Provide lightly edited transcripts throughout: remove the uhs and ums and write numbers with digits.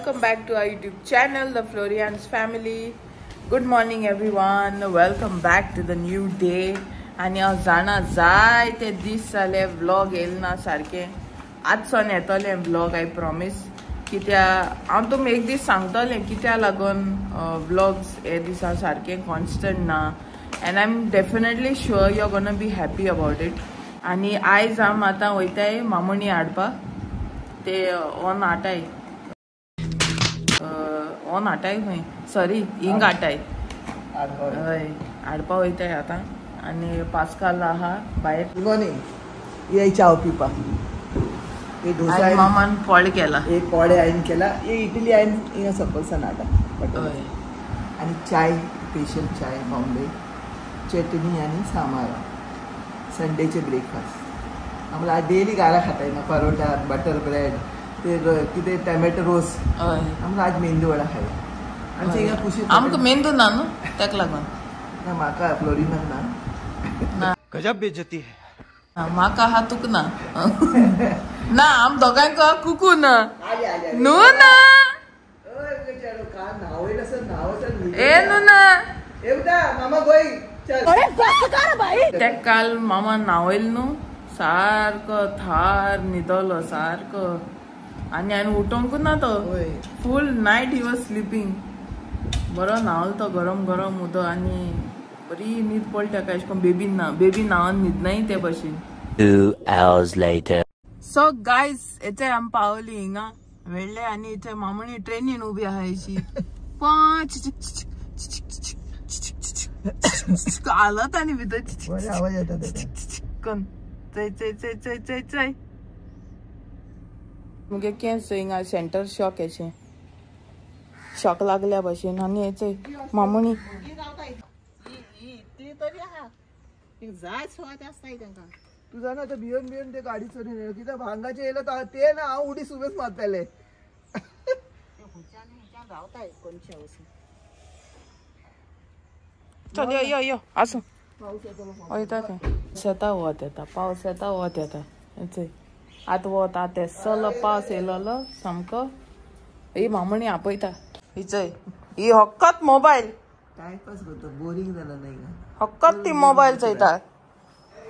welcome back to our YouTube channel, The Florian's Family. Good morning everyone, welcome back to the new day. आणि हांव जाणा जाय ते दीस जाले व्लॉग येयलना सारके. आजसून येतले व्लॉग आय प्रॉमिस. कित्या हांव तुमकां एक दीस सांगतलें कित्या लागून व्लॉग्स हे दिसा सारके कॉन्स्टंट ना. And I am definitely sure you are gonna be happy about it. आणि आयज आम आतां वयताय मामणी हाडपा. ते ऑन हाटाय खंय सॉरी हिंग हाटाय हय हाडपा वयताय आतां. आणि पास्काल आहा भायर. Good morning. ये चाव पिवपा. ये डोसा मामान पोळे केला. एक पोळे हांवें केला. ये इडली हांवें हिंगा सकयल हाडा. आनी चाय स्पेशल चाय बॉम्बे चटणी आनी सांबार. संडेचे ब्रेकफास्ट आमकां डेली घरा खाताय ना. परोटा बटर ब्रेड ते कितें टॅमॅटो रोस. आमकां आज मेंदू वडा खाय. आमच्या हिंगा खुशी आमकां मेंदू ना न्हू ताका लागून. ना म्हाका फ्लोरिनाक ना. गजब बेइज्जती है. म्हाका आहा तुका ना. ना आम दोगांक कुकू ना न्हू ना. ए न्हू ना मामा गोई ते काल मामा न्हावयलो न्हू सारको थार न्हिदलो सारको. आनी हांवें उठोंकूच ना तो. फूल नायट ही वॉज स्लिपींग. बरो न्हावलो तो गरम गरम उदक आनी बरी न्हीद पडली ताका. अशें करून बेबी न्हावन न्हिदनाय ते भशेन. 2 hours later. सो गायज येथे आमी पावली हिंगा वेळ्ळे. आनी इथे मामणी ट्रेनीन उबी आहा अशी. हालत आनी भितर आवाज येता करून चय चय चय चय चय चय. मुगे केंस हिंगा सेंटर शॉक अशें शॉक लागल्या भशेन. आनी हेचय मामणी तू जाणा आता भियोन भियोन ते गाडी चोरून येयलो. कित्याक भांगाचे येयलो ते ना हांव उडी सुबेज मारताले. चल यो यो आसूं वयता ते. शेता वत येता पावस येता वत येता. हेचय आतां वत आतां तेस्सलो पावस येयलो सामको. ही मामणी आपयता हिचय ही हक्कत मोबायल. टायमपास करता बोरिंग जाला नाही का. हक्कत ती मोबायल चयता.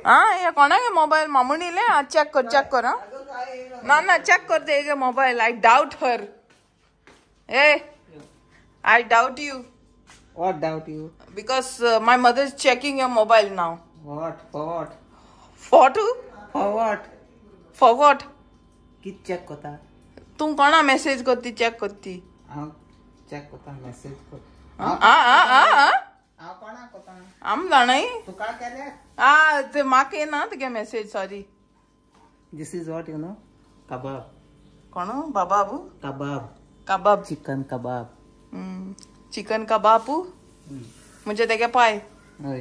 हे कोणागे मोबायल मामणीले. चेक कर हा. ना चेक कर ते mobile. I doubt her. I doubt you. What doubt you? Because my mother is checking your mobile now. What? For what? For who? For what? For what? कित check करता. तू कोणा message करती check करती. हांव check करता message कर. हांव कोणा करता. आम जाणाय तुका केले. ते म्हाका येना तुगे message sorry. This is what you know? Kebab. कोण बाबाबू. कबाब चिकन कबाब. चिकन कबाब म्हणजे तेगे पाय. हय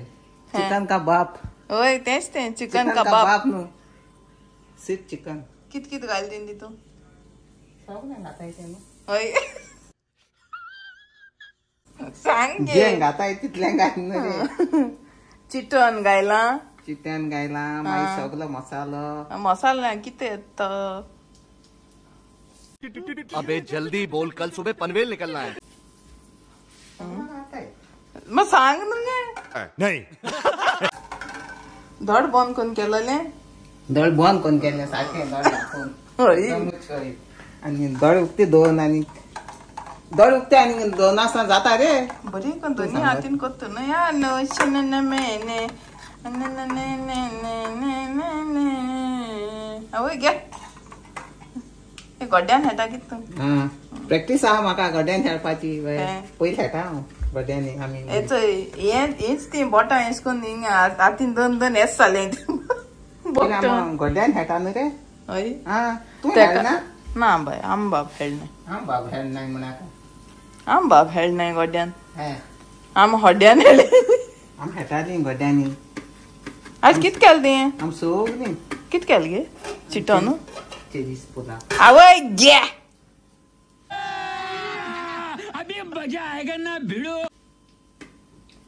चिकन कबाब. हय तेच ते चिकन कबाब न्हू. Seat chicken. कित घालतीन ती तू. सगळें घाताय ते न्हू. हय सांग जें घाताय तितलें घालना रे. चिकन घायला. चिकन घायला मागीर सगळो मसालो. मसाला किती येत. अबे जल्दी बोल, कल सुबह पनवेल निकलना है. मग सांग ना. नहीं. धड बंद कोण केलेले. दळ बंद कोण केले सारखे दळ दाखवून. आणि दळ उगते दोन आणि दळ उगते आणि दोन आसा जाता रे. बरी कोण दोन्ही हातीन करतो ना या नवशिन मेने. आवय घे गड्ड्यान खेळटा कित तू. प्रॅक्टीस आहा म्हाका गड्ड्यान खेळपाची. पयली खेळटा हांव गड्ड्यांनी आमी. हेच ती बोटां हेच करून हातीन दोन दोन हेच जाले. गड्ड्यान खेळटा न्हू रे. हय तूं खेळना. ना बाय आम बाब खेळनाय. आम बाब खेळनाय म्हणाका. आम बाब खेळनाय गड्ड्यान. आम हड्ड्यान खेळले. आम खेळटाली गड्ड्यांनी. आज कित केल ते. आम सगळीं कित केल गे चिटो न्हू. आवय घे. अभी मजा आएगा ना भिड़ो.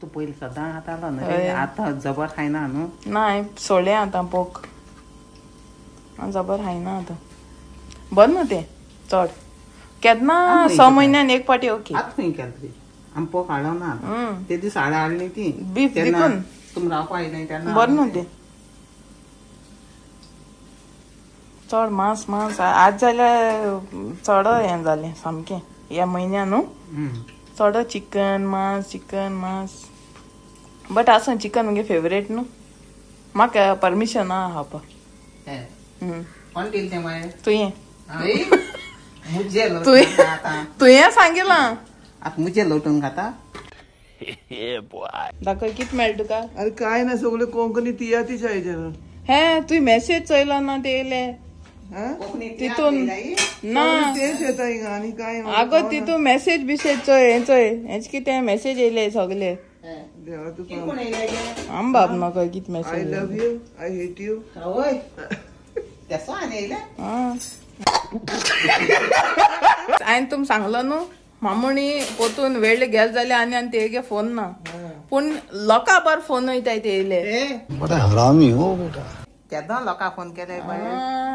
तू पयली सदां खातालो न्हू रे. आतां जबर खायना न्हू. नाय सोडले आतां पोक. जबर खायना आतां. बंद न्हू ते चड. केन्ना 6 म्हयन्यान एक पाटी ओके आतां खंय केलें ती आमी पोक हाडलो ना ते दीस हाड हाडली ती बीफ देखून तुमी रावपा येयनाय तेन्ना बरें न्हू तें चड मांस आज जाल्यार चड हें जालें सामकें ह्या म्हयन्यान न्हू चड चिकन मांस बट आसूं चिकन मुगे फेवरेट न्हू म्हाका परमिशन आहा खावपाक कोण दिलें तें मागीर तुवें मुजे तुवें सांगिलां आतां मुजे लोटून खाता दाखय कितें मेळटा तुका अरे काय ना सगळे कोंकणी तियातीच आहे हे तुवें मेसेज चोयलो ना ते येयले तितून ना तेच येता हिंगा आणि काय आगो तितून मेसेज बिसेज चोय हेच कितें मेसेज येयले सगळे देवा तुका आम बाब म्हाका कितें I message love you I hate you होय तेसो आनी येयलें हांवें तुमकां सांगलो न्हू मामुणी पोतून वेळ गेल जाल्यार आनी तेगे फोन ना पूण लोकां बार फोन वयताय ते येयले बड़ा हरामी हो बेटा केदां लोकां फोन केले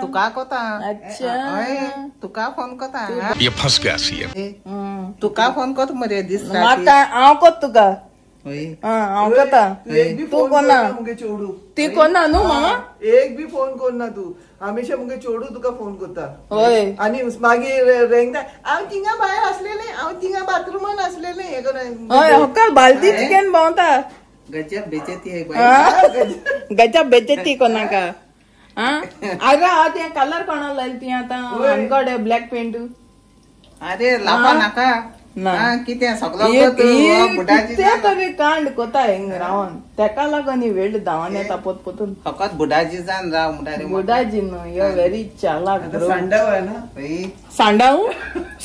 तुका कोता हय तुका फोन कोता ये फंस गया सीएम तुका फोन कोत मरे दीस म्हाका हांव कोत तुका होय हांव कोता एक भी तू फोन कोना कोन्ना मुगे चोडू ती कोना न्हू मामा एक भी फोन कोन्ना तू हमेशा मुगे चोडू तुका फोन करता होय आणि मागीर रेंगता हांव थिंगा भायर आसलेलें हांव थिंगा बाथरुमान आसलेलें हे करून हय हक्कल बालदी चिकन भोंवता गजब बेजती है भाई गजब बेज्जती कोणाका आगो हांव तें कलर कोणा लायली ती आतां आमकडे ब्लॅक पेंट अरे लापा नाका ना कितें सगळो बुडाची तरी कांड कोता हिंग रावन तेका लागून ही वेळ धांवन येता पोतून फकत बुडाची जावन राव मुडारे बुडाजी न्हू यो व्हेरी चालाक सांडव आहे ना भाई सांडाव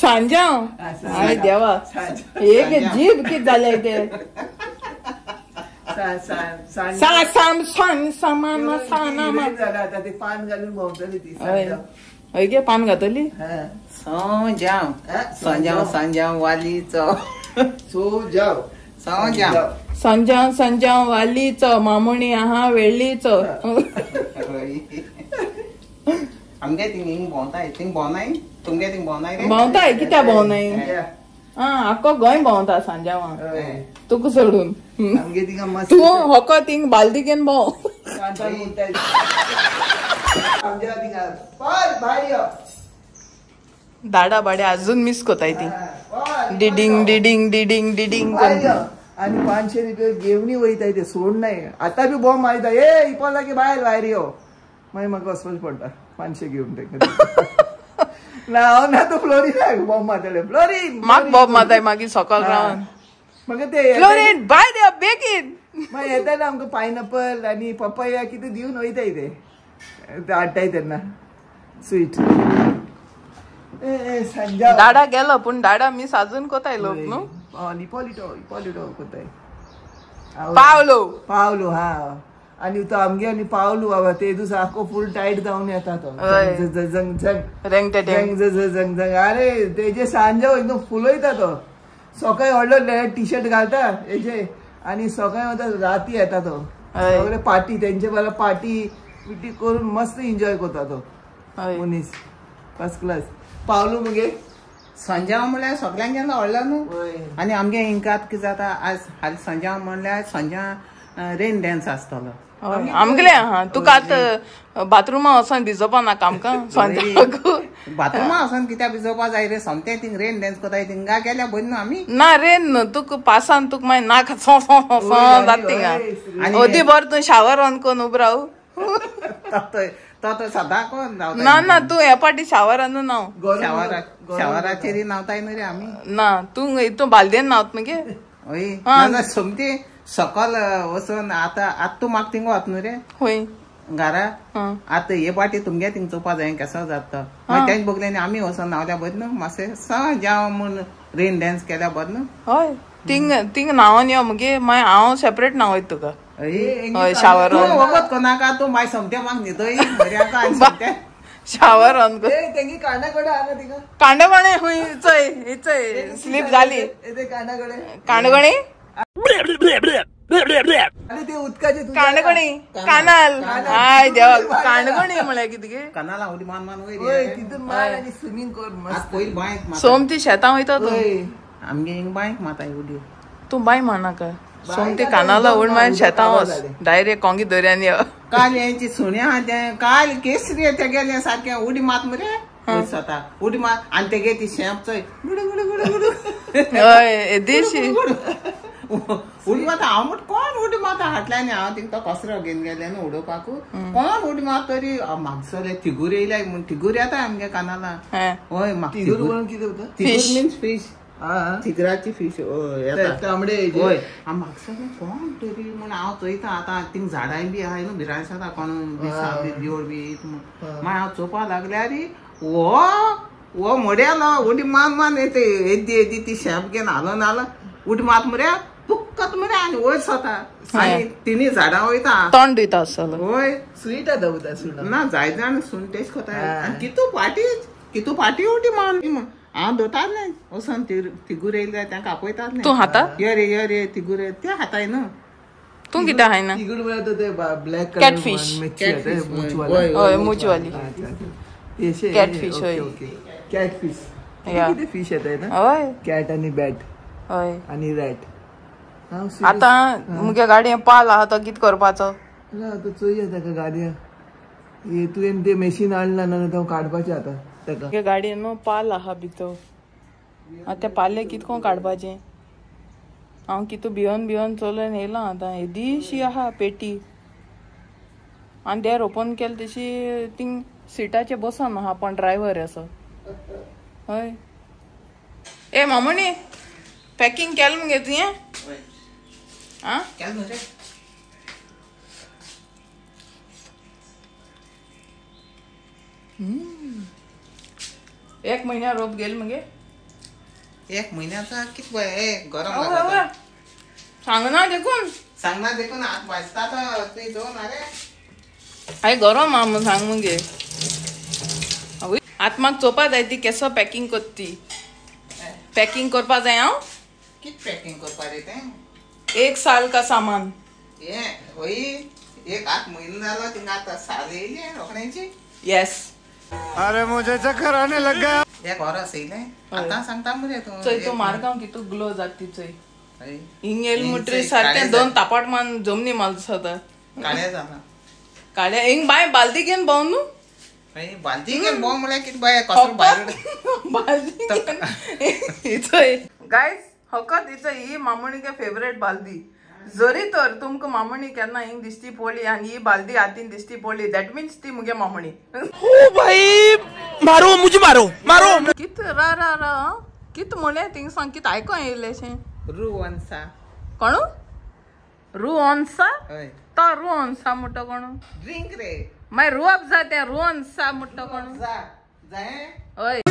सांजाव हाय देवा एक जीब कित जाले ते समान साना झालं आता ते पान घालून भोंवतली ती हय गे पान घातली संजाव वालीचो सो जाव संजाव वालीचो मामुणी आहा वेळ्ळीचो आमगे थिंग भोंवताय थिंग भोंवनाय तुमगे थिंग भोंवनाय रे भोंवताय कित्या भोंवनाय आख्खो गोंय भोंवता सांजावां तुका सोडून आमगे थिंगा मस्त तू हको थिंग बालदी घेवन भोंव आमच्या थिंगा पार भायर यो दाडा बाडे अजून मिस कोताय ती डिडिंग आणि 500 रुपये घेवनी वयताय ते सोड नाही आता बी बॉम्ब मारता ए इपो लागी भायर यो मागीर म्हाका वचपाच पडटा 500 घेवन ते ना तू फ्लोरीन बॉम्ब मारतले फ्लोरीन म्हाका बॉम्ब मारताय मागीर सकाळ रावन म्हाका ते फ्लोरीन बाय दे बेगीन मागीर येता ना आमकां पायनॅपल आनी पपया कितें दिवन वयताय ते हाडटाय तेन्ना स्वीट दाडा गेलो पूण दाडा मिस अजून कोताय लोक न्हू इपॉलिटो कोताय पावलो हा आणि तो आमगे आणि पावलो बाबा ते दिवस आखो फुल टाईट जावन येता तो जंग अरे तेजे सांजे एकदम फुलयता तो सकाळी व्हडलो टी शर्ट घालता हेजे आणि सकाळी वता राती येता तो सगळे पार्टी तेंचे बारा पार्टी बिटी करून मस्त एन्जॉय करता तो मनीस फर्स्ट क्लास पावलो मुगे संजाव म्हणल्यार सगळ्यांक व्हडलो न्हू आनी आमगे हिंगात कितें जाता आज हालीं संजाव म्हणल्यार संजाव रेन डॅन्स आसतलो आमगेले हा तुका आतां बाथरुमा वचोन भिजोवपा नाका आमकां बाथरुमा वचोन कित्याक भिजोवपा जाय रे सोमतें थिंग रेन डॅन्स कोताय थिंगा गेल्या बरी न्हू आमी ना रेन न्हू तुका पासान तुका मागीर नाक जाता थिंगा ओदी बर तूं शावर ऑन कोन्न उब राव तो सदां कोण ना तूं हे पाटी शावरान नाव शावराचेर न्हावताय न्हू रे आमी ना तूं हितून बालदेन न्हावत मगे हय सोमती सकल वचून आतां तूं म्हाका थिंग वत न्हू रे हय घरा आतां हे पाटी तुमगे थिंग चोवपा जाय केसो जाता मागीर तेंच बगलेनी आमी वचोन न्हावल्या बरें न्हू मातशें जावं म्हूण रेन डॅन्स केल्या बरें न्हू हय थिंग न्हावून यो मगे मागीर हांव सेपरेट न्हावयत तुका हय शावर वगत कोनाका तूं मागीर सोमतें म्हाका न्हिदय बऱ्याक आनी सोमतें शावर ऑन कर तेंगी कांडाकडे आहा ना तिका कांडगणे हुंय हिचय स्लीप जाली कांडाकडे कांडगणे आणि ते उदकाचे काणकोणी कानाल हाय देवा काणकोणी म्हळ्यार कितें कनाला उडी मान मान वयर होय तिथून मार आणि स्विमिंग कर आज मस्त पयली बायक माता सोम ती शेतां वयता तूं होय. आमगे हिंग बायक माता उडी तूं बाय म्हणनाका सोम ती कानाला उड मारून शेतां वच डायरेक्ट कोंगी दर्यान यो काल यांची सुण्या काल केसरी ते गेले सारखे उडी मात मरे स्वता उडी मात आणि ते गे ती शेंप चोय गुडू गुडू गुडू गुडू हय देशी उडी माता हांव म्हट कोण उडी माता हाटल्यानी हांव तिका तो कसरो घेवन गेले न्हू उडोवपाक कोण उडी मात तरी म्हाका सगळे तिगूर येयल्या म्हण तिगूर येता आमगे कानाला होय म्हाका तिगूर म्हणून कितें होता तिगूर मिन्स फीश हा तिगराची फीश येता तांबडे होय म्हाका सगळे कोण तरी म्हण हांव चोयता आतां थिंग झाडांय बी आहाय न्हू भिरायस आतां कोण देवळ बी मागीर हांव चोवपा लागल्यार वो मोड्यालो उडी मान मान येते येदी ती शेंप घेवन हालोन हालो उडी मात मरे तुक्कत मरे आनी वयर सोता आनी तिनी झाडां वयता तोंड दिता आसतलो होय स्वीट आता उता सुना ना जाय जाण सुन टेस्ट कोताय आनी कितू पाटी उडी मान हांव दोताले वचोन तिगूर येयले तांकां आपयताले तूं हाता यो रे तिगूर ते हाताय न्हू तूं कितें हायना तिगूर म्हळ्यार ते ब्लॅक Catfish. हय मुचवाली Catfish, होय. कॅटफिश या. किती फिश येतात ना हय कॅट आणि बॅट हय आणि रॅट आतां मुगे गाडयेन पाल आहा तो कितें करपाचो आता चोया ताका गाडया हे तुवें ते मशीन हाडला ना तो काडपाचें आतां ताका मुगे गाडयेन न्हू पाल आहा भितर आतां ते पाले कितको काडपाचें हांव कितू भियोन चलोवन येयलां आतां येदीशी आहा पेटी आनी देर ओपन केलें तशी थिंग सिटाचेर बसून आहा पण ड्रायव्हर असो हय ए मामोनी पॅकिंग केलें मगे तुवें आं केल न्हू रे एक म्हयन्या रोप गेल मगे एक म्हयन्याचा कित गरम सांगना देखून सांगना देखून हात वाजता तुवें दोन अरे हाय गरम आहा म्हूण सांग मगे आवय आतां म्हाका चोवपा जाय ती केसो पॅकिंग कोत्ती पॅकिंग करपा जाय हांव कित पॅकिंग करपा रे तें 1 साल का सामान ये होय एक आठ म्हयनो जालो थिंगा आतां साल येयली रोखड्यांची येस अरे मुझे चक्कर आने लग गया एक वरस येयलें आतां सांगता मरे तूं चोय तो मारगांव कितू ग्लो जाती चोय हय. हिंग मुट्री हिंग सारकें काळे दोन तापाट मान जमनी मालसता काळ्या जाला काड्या हिंग बाय बालदी घेवन भोंव न्हू हय बालदी घेवन भोंव म्हळ्यार कितें बाय कसलो भायर बालदी इचोय गायज फकत इचो ही मामणीके फेवरेट बालदी जरी तर तुमकां मामणी केन्ना हिंग दिसती पडली आनी ही बालदी हातीन दिसती पडली दॅट मिन्स ती मुगे मामणी ओ भाई मारो मुझे मारो कित रा कित म्हळें थिंग सांग कित आयको येयलेशें रुवंसा कोणू रुवन्सा हय तो रुवन्सा म्हणटा कोणू ड्रिंक रे मागीर रुवप जा तें रुवन्सा म्हणटा कोणू जा जाय हय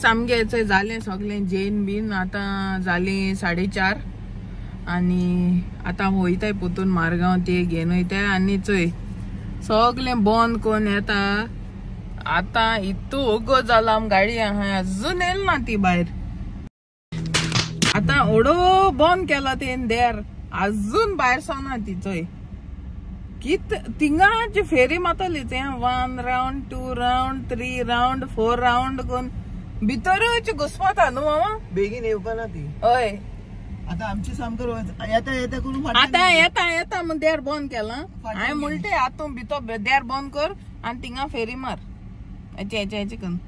आमगे जालें सगळें जेन बीन आतां जालीं 4:30 आनी आतां वयताय पोतून मारगांव ते घेवन वयताय आनी चोय सगळें बंद कोन्न येता आतां इतू ओगो जाला गाडी आहा अजून येल ना ती भायर आता ओडो बंद केला तेन देर अजून भायर सोना ती चोय कित तिंगाची फेरी मातली ते 1 राउंड 2 राउंड 3 राउंड 4 राउंड कोण भितरूच घुसपाता न्हू मामा बेगीन येवपा ना ती हय आता आमची सामको येता करून आता येता म्हण देर बंद केला हांवें म्हणटे आतां भितर देर बंद कर आनी तिंगा फेरी मार हेचे करून